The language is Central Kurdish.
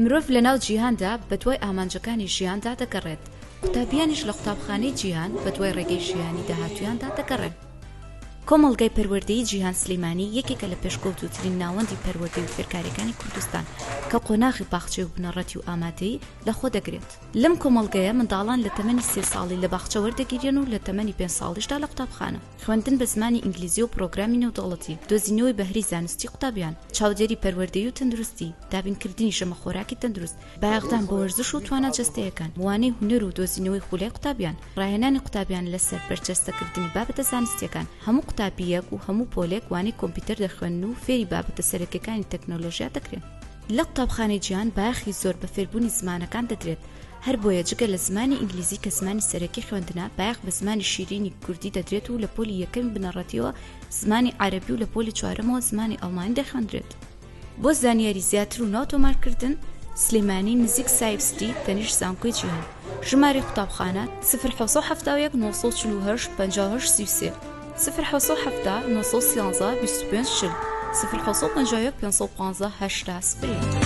مرۆڤ لەناو جیهاندا بە دوای ئامانجەکانی ژیاندا دەگەڕێت. قوتابیانیش لە قوتابخانەی جیهان بە دوای ڕێگەی ژیانی داهاتوویاندا دەگەڕێن. کۆمەڵگەی پەروەردەیی جیهان سلەیمانی یەکێکە لە پێشکەوتووترین ناوەندی پەروەردەی و فێرکاریەکانی کوردستان کە قۆناغی باخچەی و بنەڕەتی و ئامادەیی لەخۆ دەگرێت. لەم کۆمەڵگەیە منداڵان لە تەمەنی 3 ساڵی لە باخچە وەردەگیرێن و لە تەمەنی 5 ساڵیشدا لە قوتابخانە. خوێندن بە زمانی ئینگلیزی و پرۆگرامی نێودەوڵەتی، دۆزینەوەی بەهرەی زانستی قوتابیان، چاودێری پەروەردەیی و تەندروستی، دابینکردنی ژەمە خۆراکی تەندروست، بایەخدان بە وەرزش و توانە جەستەیەکان، وانەی هونەر و دۆزینەوەی خولای قوتابیان، ڕاهێنانی قوتابیان لەسەر بەرجەستەکردنی بابەتە زانستیەکان. هەموو قوتابیەک و هەموو پۆلێک وانەی کۆمپیوتەر دەخوێن و فێری بابەتە سەرەکیەکانی تەکنۆلۆژیا دەکرێن. لە قوتابخانەی جیهان بایەخی زۆر بە فێربوونی زمانەکان دەدرێت. هەر بۆیە جگە لە زمانی ئینگلیزی کە زمانی سەرەکی خوێندنە، بایەخ بە زمانی شیرینی کوردی دەدرێت و لە پۆلی یەکەمی بنەڕەتیەوە زمانی عەرەبی و لە پۆلی چوارەمەوە زمانی ئەڵمانی دەخوێندرێت. بۆ زانیاری زیاتر و ناوتۆمارکردن، سلەیمانی نزیک سایبستی تەنیشت زانکۆی جیهان. ژمارە قوتابخانە 071 948 58 33 070 913 25 40 051 515 80 0.